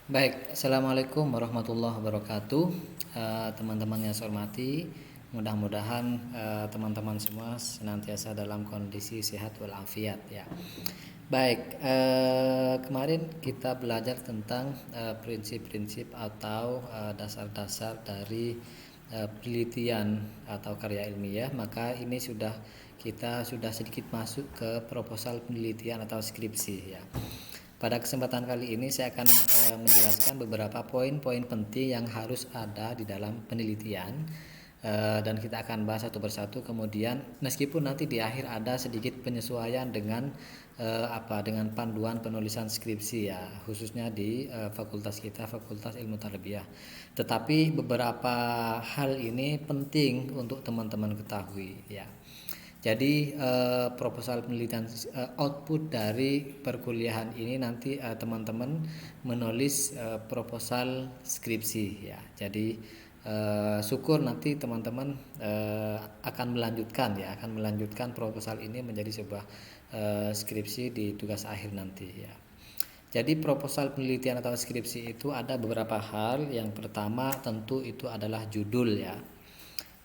Baik, Assalamualaikum warahmatullahi wabarakatuh. Teman-teman yang saya hormati, mudah-mudahan teman-teman semua senantiasa dalam kondisi sehat walafiat ya. Baik, kemarin kita belajar tentang prinsip-prinsip atau dasar-dasar dari penelitian atau karya ilmiah. Maka ini kita sudah sedikit masuk ke proposal penelitian atau skripsi ya. Pada kesempatan kali ini saya akan menjelaskan beberapa poin-poin penting yang harus ada di dalam penelitian, dan kita akan bahas satu persatu. Kemudian meskipun nanti di akhir ada sedikit penyesuaian dengan dengan panduan penulisan skripsi ya, khususnya di fakultas kita, Fakultas Ilmu Tarbiyah. Tetapi beberapa hal ini penting untuk teman-teman ketahui ya. Jadi proposal penelitian, output dari perkuliahan ini nanti teman-teman menulis proposal skripsi ya. Jadi syukur nanti teman-teman akan melanjutkan proposal ini menjadi sebuah skripsi di tugas akhir nanti ya. Jadi proposal penelitian atau skripsi itu ada beberapa hal. Yang pertama tentu itu adalah judul ya.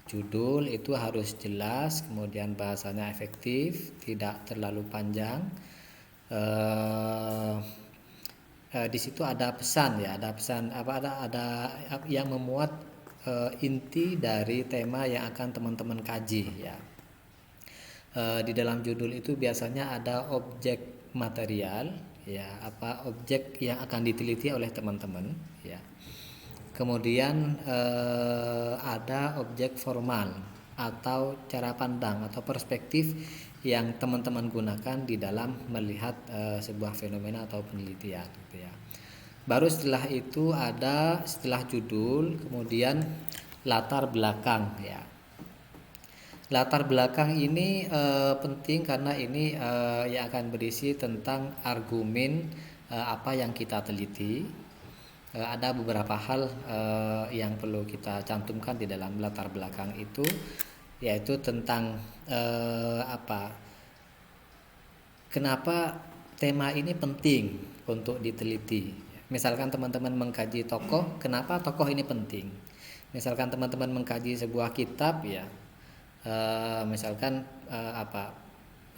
Judul itu harus jelas, kemudian bahasanya efektif, tidak terlalu panjang. Di situ ada pesan ya, ada pesan ada yang memuat inti dari tema yang akan teman-teman kaji ya. Di dalam judul itu biasanya ada objek material ya, objek yang akan diteliti oleh teman-teman ya. Kemudian ada objek formal atau cara pandang atau perspektif yang teman-teman gunakan di dalam melihat sebuah fenomena atau penelitian gitu ya. Baru setelah itu setelah judul, kemudian latar belakang ya. Latar belakang ini penting karena ini yang akan berisi tentang argumen apa yang kita teliti. Ada beberapa hal yang perlu kita cantumkan di dalam latar belakang itu, yaitu tentang kenapa tema ini penting untuk diteliti. Misalkan teman-teman mengkaji tokoh, kenapa tokoh ini penting? Misalkan teman-teman mengkaji sebuah kitab ya, misalkan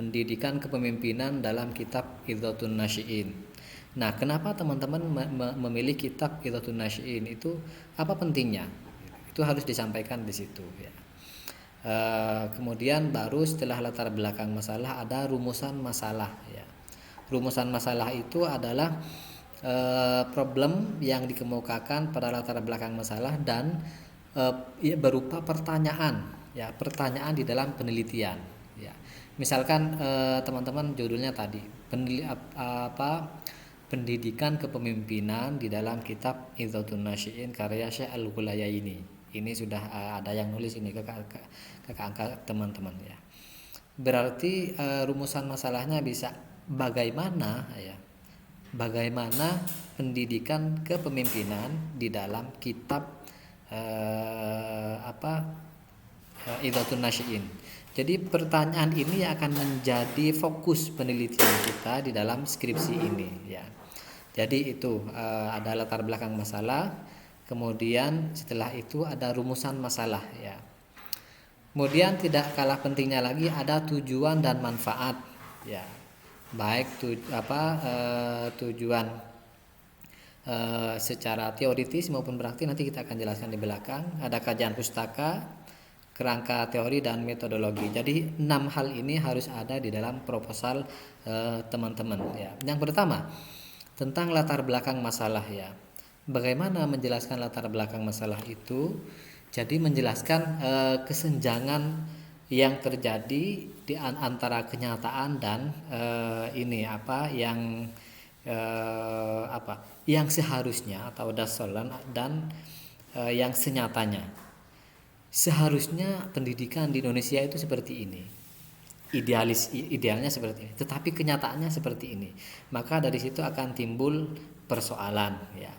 pendidikan kepemimpinan dalam kitab Idhatun Nasyi'in. Nah, kenapa teman-teman memilih kitab Idhatun Nasyi'in itu, apa pentingnya? Itu harus disampaikan di situ ya. Kemudian baru setelah latar belakang masalah ada rumusan masalah ya. Rumusan masalah itu adalah problem yang dikemukakan pada latar belakang masalah dan berupa pertanyaan ya, pertanyaan di dalam penelitian ya. Misalkan teman-teman judulnya tadi pendidikan kepemimpinan di dalam kitab Idhatun Nasyi'in karya Syekh Al-Ghulayaini. Ini sudah ada yang nulis ini ke angka teman-teman ya. Berarti rumusan masalahnya bisa bagaimana pendidikan kepemimpinan di dalam kitab Idhatun Nasyi'in. Jadi pertanyaan ini akan menjadi fokus penelitian kita di dalam skripsi ini ya. Jadi itu ada latar belakang masalah, kemudian setelah itu ada rumusan masalah ya. Kemudian tidak kalah pentingnya lagi ada tujuan dan manfaat ya. Baik tujuan secara teoritis maupun praktis, nanti kita akan jelaskan di belakang. Ada kajian pustaka, kerangka teori dan metodologi. Jadi 6 hal ini harus ada di dalam proposal teman-teman ya. Yang pertama tentang latar belakang masalah ya. Bagaimana menjelaskan latar belakang masalah itu? Jadi menjelaskan kesenjangan yang terjadi di antara kenyataan dan yang seharusnya atau dasalan dan yang senyatanya. Seharusnya pendidikan di Indonesia itu seperti ini, idealnya seperti ini, tetapi kenyataannya seperti ini. Maka dari situ akan timbul persoalan ya.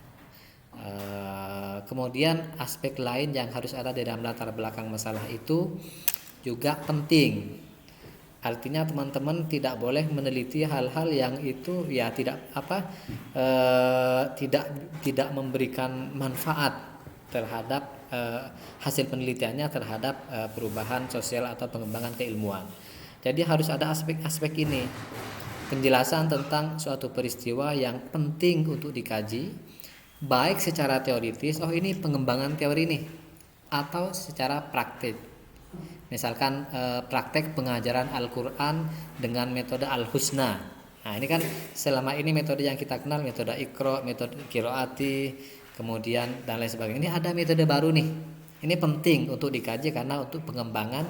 Kemudian aspek lain yang harus ada di dalam latar belakang masalah itu juga penting. Artinya teman-teman tidak boleh meneliti hal-hal yang itu ya tidak tidak memberikan manfaat terhadap hasil penelitiannya terhadap perubahan sosial atau pengembangan keilmuan. Jadi harus ada aspek-aspek ini, penjelasan tentang suatu peristiwa yang penting untuk dikaji, baik secara teoritis, oh ini pengembangan teori nih, atau secara praktik. Misalkan praktek pengajaran Al-Quran dengan metode Al-Husna. Nah ini kan selama ini metode yang kita kenal, metode Iqra, metode Qiraati, kemudian dan lain sebagainya. Ini ada metode baru nih. Ini penting untuk dikaji karena untuk pengembangan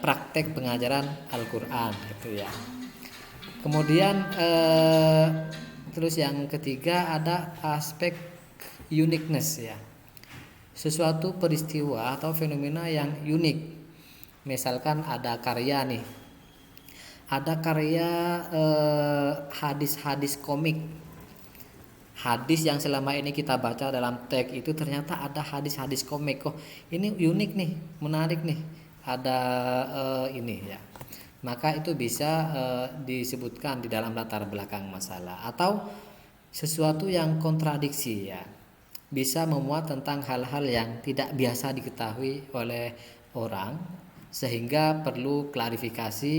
praktek pengajaran Al-Quran gitu ya. Kemudian terus yang ketiga ada aspek uniqueness ya. Sesuatu peristiwa atau fenomena yang unik. Misalkan ada karya nih. Ada karya hadis-hadis komik. Hadis yang selama ini kita baca dalam teks itu ternyata ada hadis-hadis komik. Oh, ini unik nih, menarik nih. Ada ini ya. Maka itu bisa disebutkan di dalam latar belakang masalah. Atau sesuatu yang kontradiksi ya, bisa memuat tentang hal-hal yang tidak biasa diketahui oleh orang sehingga perlu klarifikasi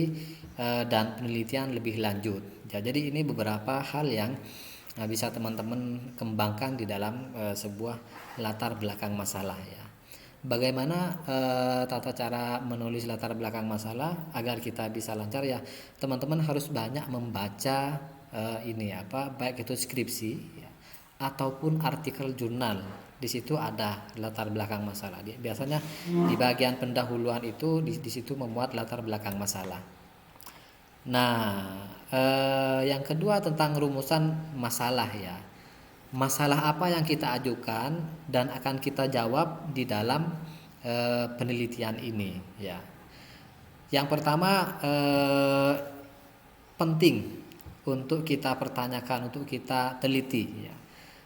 dan penelitian lebih lanjut ya. Jadi ini beberapa hal yang bisa teman-teman kembangkan di dalam sebuah latar belakang masalah ya. Bagaimana tata cara menulis latar belakang masalah agar kita bisa lancar ya, teman-teman harus banyak membaca baik itu skripsi ya, ataupun artikel jurnal. Di situ ada latar belakang masalah. Biasanya di bagian pendahuluan itu di situ memuat latar belakang masalah. Nah, yang kedua tentang rumusan masalah ya. Masalah apa yang kita ajukan dan akan kita jawab di dalam penelitian ini ya. Yang pertama penting untuk kita pertanyakan, untuk kita teliti ya.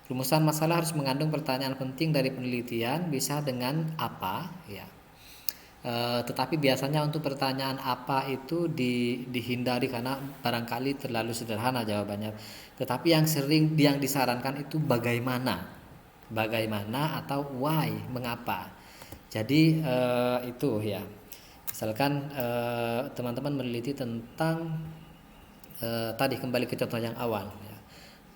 Rumusan masalah harus mengandung pertanyaan penting dari penelitian, bisa dengan apa ya. Tetapi biasanya untuk pertanyaan apa itu dihindari karena barangkali terlalu sederhana jawabannya. Tetapi yang sering yang disarankan itu bagaimana atau why, mengapa. Jadi itu ya. Misalkan teman-teman meneliti tentang tadi kembali ke contoh yang awal ya,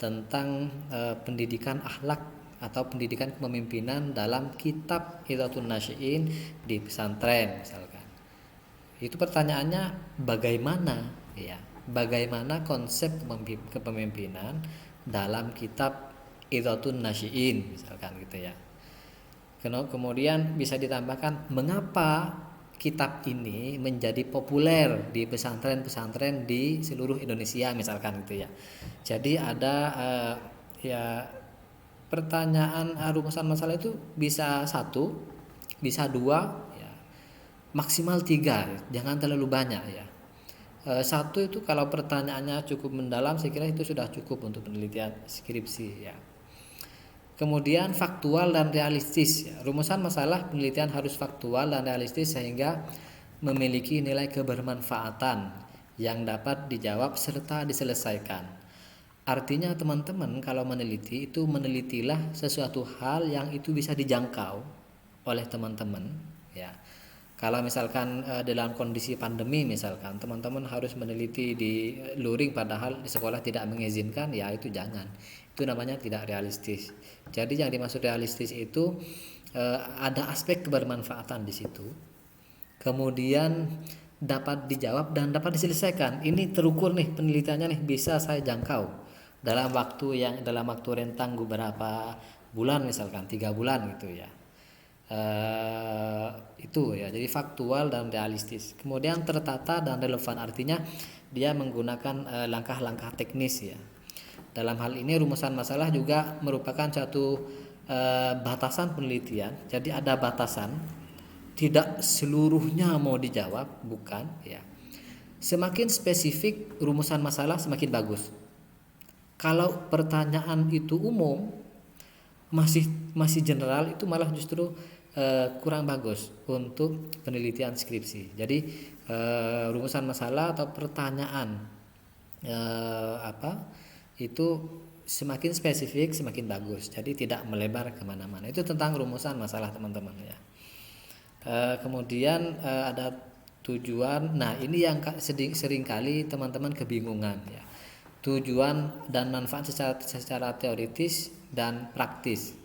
tentang pendidikan akhlak atau pendidikan kepemimpinan dalam kitab Idhatun Nasyi'in di pesantren misalkan. Itu pertanyaannya bagaimana ya, bagaimana konsep kepemimpinan dalam kitab Idhatun Nasyi'in misalkan gitu ya. Kemudian bisa ditambahkan mengapa kitab ini menjadi populer di pesantren-pesantren di seluruh Indonesia misalkan gitu ya. Jadi ada pertanyaan rumusan masalah itu bisa 1, bisa 2 ya, maksimal 3, jangan terlalu banyak ya. 1 itu kalau pertanyaannya cukup mendalam, saya kira itu sudah cukup untuk penelitian skripsi ya. Kemudian faktual dan realistis ya. Rumusan masalah penelitian harus faktual dan realistis sehingga memiliki nilai kebermanfaatan yang dapat dijawab serta diselesaikan. Artinya teman-teman kalau meneliti itu menelitilah sesuatu hal yang itu bisa dijangkau oleh teman-teman ya. Kalau misalkan dalam kondisi pandemi misalkan teman-teman harus meneliti di luring padahal di sekolah tidak mengizinkan, ya itu jangan. Itu namanya tidak realistis. Jadi yang dimaksud realistis itu ada aspek kebermanfaatan di situ. Kemudian dapat dijawab dan dapat diselesaikan. Ini terukur nih penelitiannya nih, bisa saya jangkau dalam waktu rentang beberapa bulan misalkan 3 bulan gitu ya. Itu ya, jadi faktual dan realistis. Kemudian tertata dan relevan, artinya dia menggunakan langkah-langkah teknis ya. Dalam hal ini rumusan masalah juga merupakan suatu batasan penelitian. Jadi ada batasan, tidak seluruhnya mau dijawab, bukan ya. Semakin spesifik rumusan masalah semakin bagus. Kalau pertanyaan itu umum, masih general, itu malah justru kurang bagus untuk penelitian skripsi. Jadi rumusan masalah atau pertanyaan itu semakin spesifik semakin bagus. Jadi tidak melebar kemana-mana. Itu tentang rumusan masalah teman-teman ya. Kemudian ada tujuan. Nah ini yang seringkali teman-teman kebingungan ya. Tujuan dan manfaat secara teoritis dan praktis.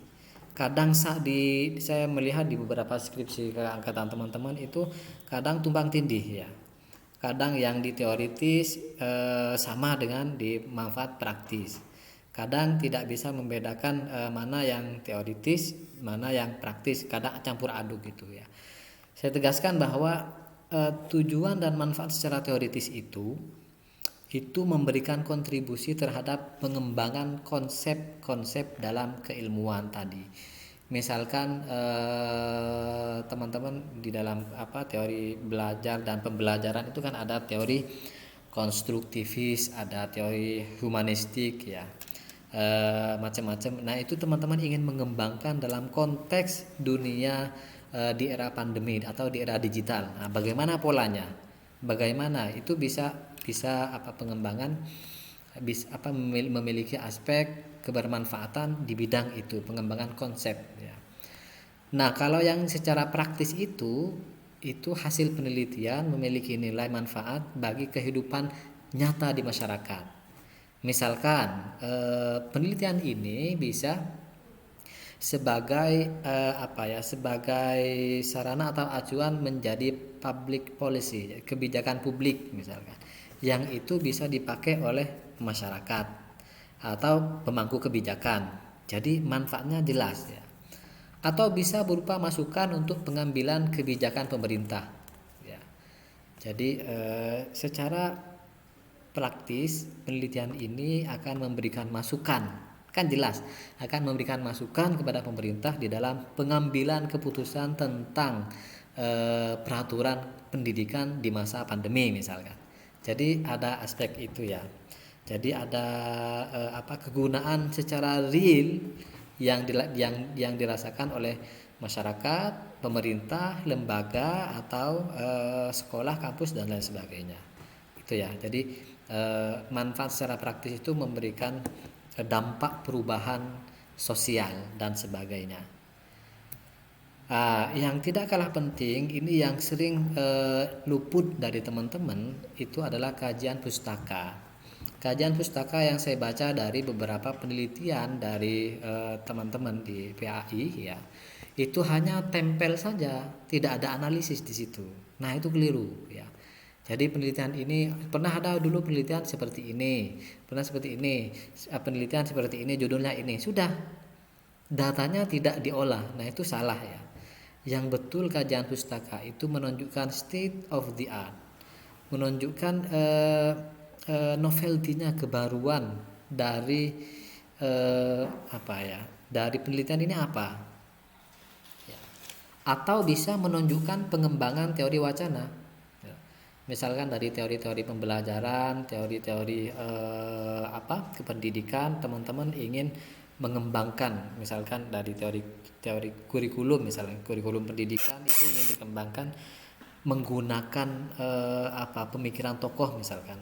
Kadang saya melihat di beberapa skripsi angkatan teman-teman itu kadang tumpang tindih ya. Kadang yang di teoritis sama dengan di manfaat praktis. Kadang tidak bisa membedakan mana yang teoritis, mana yang praktis. Kadang campur aduk gitu ya. Saya tegaskan bahwa tujuan dan manfaat secara teoritis itu memberikan kontribusi terhadap pengembangan konsep-konsep dalam keilmuan tadi. Misalkan teman-teman di dalam teori belajar dan pembelajaran itu kan ada teori konstruktivis, ada teori humanistik ya, macam-macam. Nah itu teman-teman ingin mengembangkan dalam konteks dunia di era pandemi atau di era digital. Nah, bagaimana polanya? Bagaimana itu bisa pengembangan memiliki aspek kebermanfaatan di bidang itu, pengembangan konsep ya. Nah, kalau yang secara praktis itu hasil penelitian memiliki nilai manfaat bagi kehidupan nyata di masyarakat. Misalkan penelitian ini bisa sebagai sebagai sarana atau acuan menjadi public policy, kebijakan publik misalkan, yang itu bisa dipakai oleh masyarakat atau pemangku kebijakan. Jadi manfaatnya jelas ya. Atau bisa berupa masukan untuk pengambilan kebijakan pemerintah ya. Jadi secara praktis penelitian ini akan memberikan masukan, kan jelas akan memberikan masukan kepada pemerintah di dalam pengambilan keputusan tentang peraturan pendidikan di masa pandemi misalkan. Jadi ada aspek itu ya. Jadi ada kegunaan secara real yang dirasakan oleh masyarakat, pemerintah, lembaga atau sekolah, kampus dan lain sebagainya. Itu ya. Jadi manfaat secara praktis itu memberikan dampak perubahan sosial dan sebagainya. Yang tidak kalah penting ini yang sering luput dari teman-teman itu adalah kajian pustaka. Kajian pustaka yang saya baca dari beberapa penelitian dari teman-teman di PAI ya, itu hanya tempel saja, tidak ada analisis di situ. Nah itu keliru ya. Jadi penelitian ini pernah ada dulu penelitian seperti ini, pernah seperti ini, penelitian seperti ini, judulnya ini, sudah datanya tidak diolah. Nah itu salah ya. Yang betul kajian pustaka itu menunjukkan state of the art, menunjukkan novelty-nya, kebaruan dari dari penelitian ini apa ya. Atau bisa menunjukkan pengembangan teori wacana ya. Misalkan dari teori-teori pembelajaran, teori-teori kependidikan, teman-teman ingin mengembangkan misalkan dari teori kurikulum, misalnya kurikulum pendidikan itu ingin dikembangkan menggunakan pemikiran tokoh misalkan.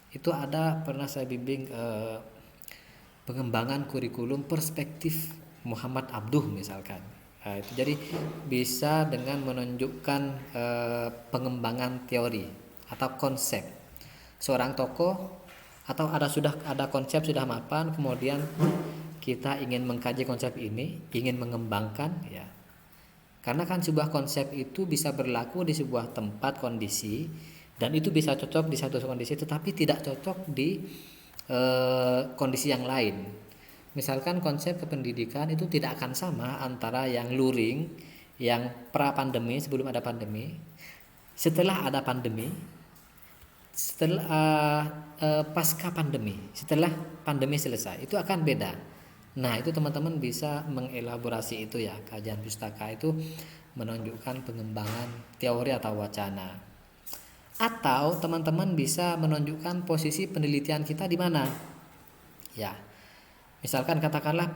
Itu pernah saya bimbing pengembangan kurikulum perspektif Muhammad Abduh misalkan. Itu jadi bisa dengan menunjukkan pengembangan teori atau konsep seorang tokoh, atau sudah ada konsep sudah mapan, kemudian kita ingin mengkaji konsep ini, ingin mengembangkan ya. Karena kan sebuah konsep itu bisa berlaku di sebuah tempat kondisi, dan itu bisa cocok di satu kondisi tetapi tidak cocok di kondisi yang lain. Misalkan konsep kependidikan itu tidak akan sama antara yang luring, yang pra pandemi, sebelum ada pandemi, setelah ada pandemi, setelah pasca pandemi, setelah pandemi selesai, itu akan beda. Nah itu teman-teman bisa mengelaborasi itu ya. Kajian pustaka itu menunjukkan pengembangan teori atau wacana. Atau teman-teman bisa menunjukkan posisi penelitian kita di mana ya. Misalkan katakanlah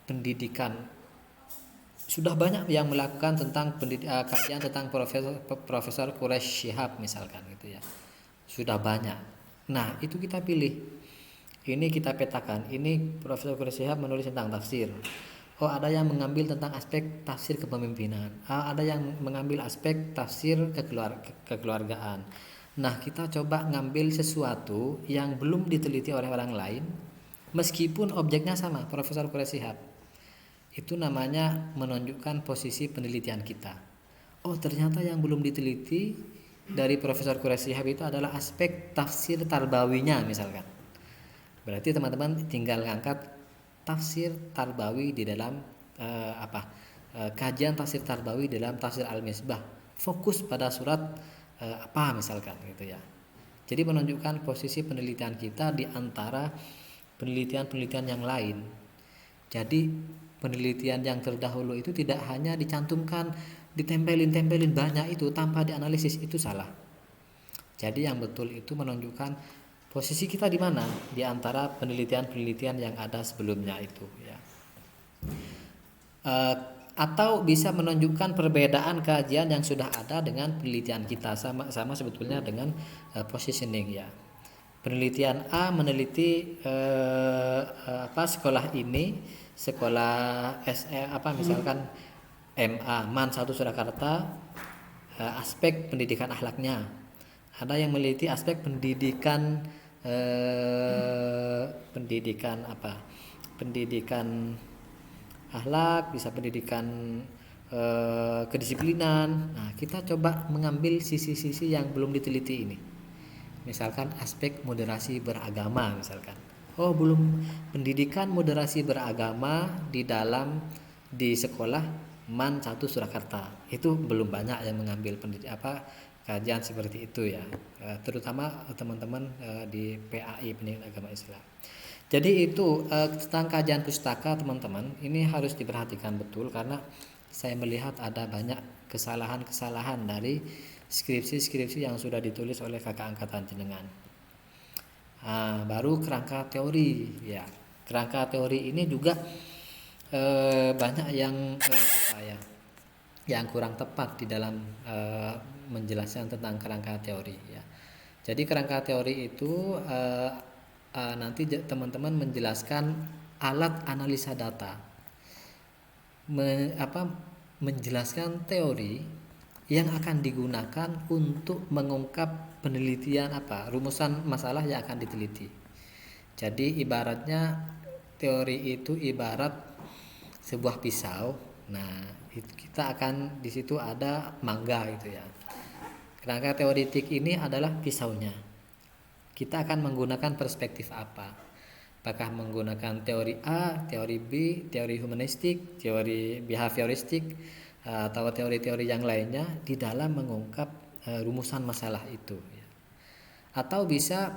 pendidikan. Sudah banyak yang melakukan tentang kajian tentang Profesor Quraish Shihab misalkan gitu ya. Sudah banyak. Nah, itu kita pilih. Ini kita petakan. Ini Profesor Quraish Shihab menulis tentang tafsir. Oh, ada yang mengambil tentang aspek tafsir kepemimpinan. Ada yang mengambil aspek tafsir kekeluargaan. Nah, kita coba ngambil sesuatu yang belum diteliti oleh orang lain, meskipun objeknya sama, Profesor Quraish Shihab. Itu namanya menunjukkan posisi penelitian kita. Oh, ternyata yang belum diteliti dari Profesor Quraish Shihab itu adalah aspek tafsir tarbawinya misalkan. Berarti teman-teman tinggal ngangkat tafsir tarbawi di dalam kajian tafsir tarbawi dalam tafsir Al-Misbah. Fokus pada surat apa misalkan gitu ya. Jadi menunjukkan posisi penelitian kita di antara penelitian-penelitian yang lain. Jadi penelitian yang terdahulu itu tidak hanya dicantumkan, ditempelin banyak itu tanpa dianalisis, itu salah. Jadi yang betul itu menunjukkan posisi kita di mana di antara penelitian-penelitian yang ada sebelumnya itu ya. Atau bisa menunjukkan perbedaan kajian yang sudah ada dengan penelitian kita, sama sebetulnya dengan positioning ya. Penelitian A meneliti sekolah ini, sekolah SE misalkan MA MAN 1 Surakarta, aspek pendidikan akhlaknya. Ada yang meneliti aspek pendidikan pendidikan akhlak, bisa pendidikan kedisiplinan. Nah, kita coba mengambil sisi-sisi yang belum diteliti ini. Misalkan aspek moderasi beragama misalkan. Oh, belum pendidikan moderasi beragama di sekolah MAN 1 Surakarta. Itu belum banyak yang mengambil kajian seperti itu ya. Terutama teman-teman di PAI, Pendidikan Agama Islam. Jadi itu tentang kajian pustaka teman-teman, ini harus diperhatikan betul karena saya melihat ada banyak kesalahan-kesalahan dari skripsi-skripsi yang sudah ditulis oleh kakak angkatan jenengan. Baru kerangka teori ya. Kerangka teori ini juga banyak yang kurang tepat di dalam menjelaskan tentang kerangka teori ya. Jadi kerangka teori itu nanti teman-teman menjelaskan alat analisa data, menjelaskan teori yang akan digunakan untuk mengungkap penelitian rumusan masalah yang akan diteliti. Jadi ibaratnya teori itu ibarat sebuah pisau. Nah, kita akan di situ ada mangga gitu ya. Kerangka teoritik ini adalah pisaunya. Kita akan menggunakan perspektif apa? Apakah menggunakan teori A, teori B, teori humanistik, teori behavioristik, atau teori-teori yang lainnya di dalam mengungkap rumusan masalah itu ya. Atau bisa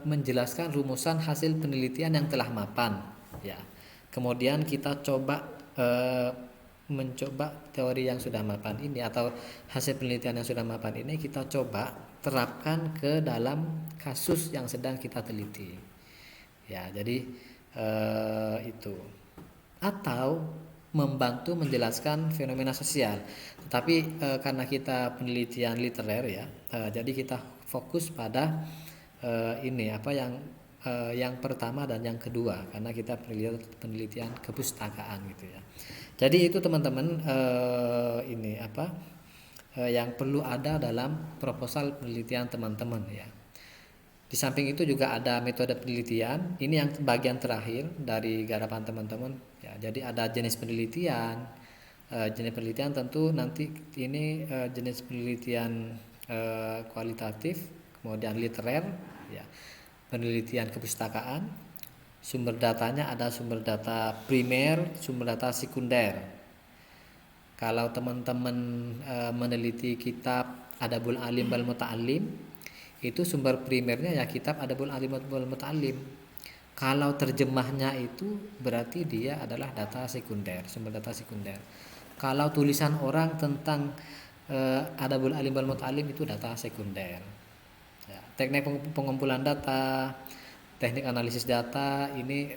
menjelaskan rumusan hasil penelitian yang telah mapan ya. Kemudian kita coba mencoba teori yang sudah mapan ini atau hasil penelitian yang sudah mapan ini kita coba terapkan ke dalam kasus yang sedang kita teliti ya. Jadi itu, atau membantu menjelaskan fenomena sosial. Tetapi karena kita penelitian literer ya, jadi kita fokus pada yang pertama dan yang kedua karena kita penelitian kepustakaan gitu ya. Jadi itu teman-teman yang perlu ada dalam proposal penelitian teman-teman ya. Di samping itu juga ada metode penelitian. Ini yang bagian terakhir dari garapan teman-teman ya. Jadi ada jenis penelitian. Jenis penelitian tentu nanti ini jenis penelitian kualitatif, kemudian literer ya. Penelitian kepustakaan. Sumber datanya ada sumber data primer, sumber data sekunder. Kalau teman-teman meneliti kitab Adabul Alim wal Muta'allim, itu sumber primernya ya kitab Adabul Alim wal Muta'allim. Kalau terjemahnya itu berarti dia adalah data sekunder, sumber data sekunder. Kalau tulisan orang tentang Adabul Alim wal Muta'allim itu data sekunder ya. Teknik pengumpulan data, teknik analisis data ini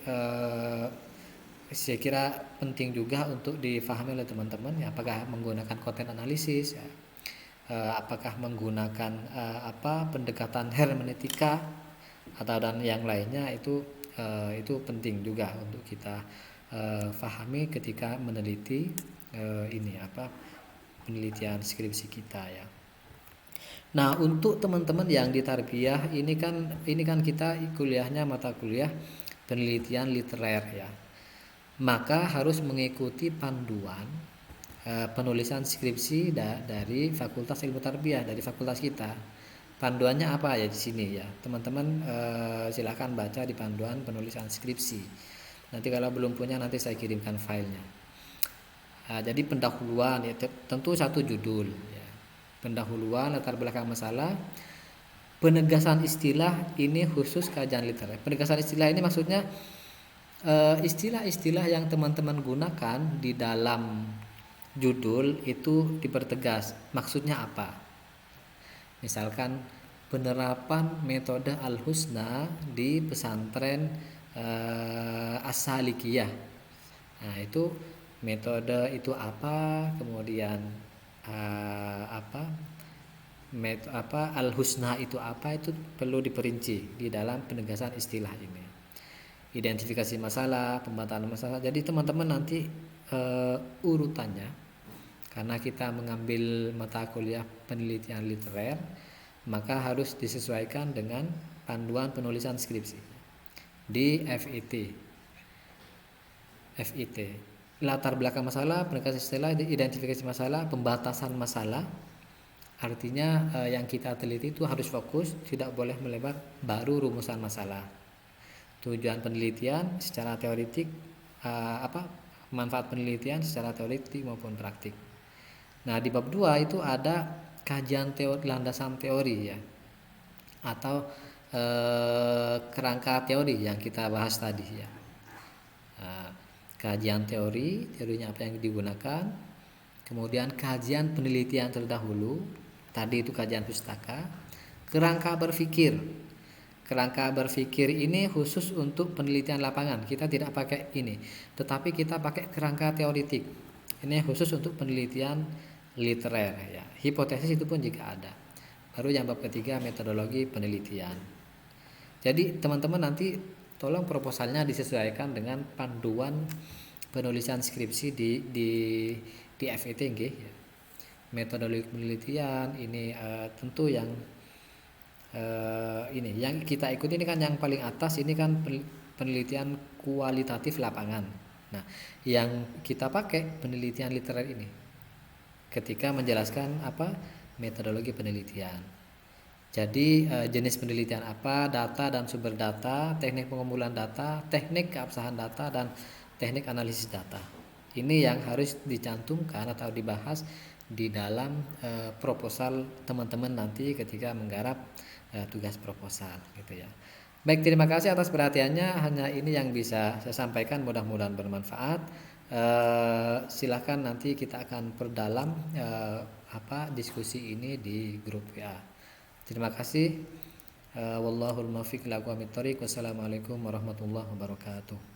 saya kira penting juga untuk difahami oleh teman-teman ya, apakah menggunakan konten analisis ya, apakah menggunakan pendekatan hermeneutika atau dan yang lainnya, itu penting juga untuk kita fahami ketika meneliti penelitian skripsi kita ya. Nah, untuk teman-teman yang di tarbiyah ini kan kita kuliahnya mata kuliah penelitian literer ya. Maka harus mengikuti panduan penulisan skripsi dari Fakultas Ilmu Tarbiyah, dari fakultas kita. Panduannya apa ya di sini ya. Teman-teman silahkan baca di panduan penulisan skripsi. Nanti kalau belum punya nanti saya kirimkan filenya. Jadi pendahuluan ya, tentu satu judul ya. Pendahuluan, latar belakang masalah, penegasan istilah, ini khusus kajian literer. Penegasan istilah ini maksudnya istilah-istilah yang teman-teman gunakan di dalam judul itu dipertegas. Maksudnya apa? Misalkan penerapan metode Al-Husna di pesantren As-Salikiyah. Nah, itu metode itu apa? Kemudian Al-Husna itu apa, itu perlu diperinci di dalam penegasan istilah ini. Identifikasi masalah, pembatasan masalah. Jadi teman-teman nanti urutannya, karena kita mengambil mata kuliah penelitian literer, maka harus disesuaikan dengan panduan penulisan skripsi di FIT. Latar belakang masalah, penegasan istilah, identifikasi masalah, pembatasan masalah. Artinya yang kita teliti itu harus fokus, tidak boleh melebar, baru rumusan masalah. Tujuan penelitian secara teoritik, manfaat penelitian secara teoritik maupun praktik. Nah, di bab 2 itu ada kajian teori, landasan teori ya, atau kerangka teori yang kita bahas tadi ya. Kajian teorinya apa yang digunakan, kemudian kajian penelitian terdahulu, tadi itu kajian pustaka, kerangka berpikir. Kerangka berpikir ini khusus untuk penelitian lapangan, kita tidak pakai ini, tetapi kita pakai kerangka teoritik. Ini khusus untuk penelitian literer ya. Hipotesis itu pun jika ada. Baru yang bab ketiga metodologi penelitian. Jadi teman-teman nanti tolong proposalnya disesuaikan dengan panduan penulisan skripsi di FIT ya. Metodologi penelitian ini tentu yang ini yang kita ikuti ini kan yang paling atas, ini kan penelitian kualitatif lapangan. Nah, yang kita pakai penelitian literer ini ketika menjelaskan metodologi penelitian. Jadi jenis penelitian apa, data dan sumber data, teknik pengumpulan data, teknik keabsahan data, dan teknik analisis data. Ini yang harus dicantumkan atau dibahas di dalam proposal teman-teman nanti ketika menggarap tugas proposal gitu ya. Baik, terima kasih atas perhatiannya. Hanya ini yang bisa saya sampaikan, mudah-mudahan bermanfaat. Silahkan nanti kita akan perdalam diskusi ini di grup WA. Terima kasih. Wallahul muwaffiq ila aqwamit thoriq. Wassalamualaikum warahmatullahi wabarakatuh.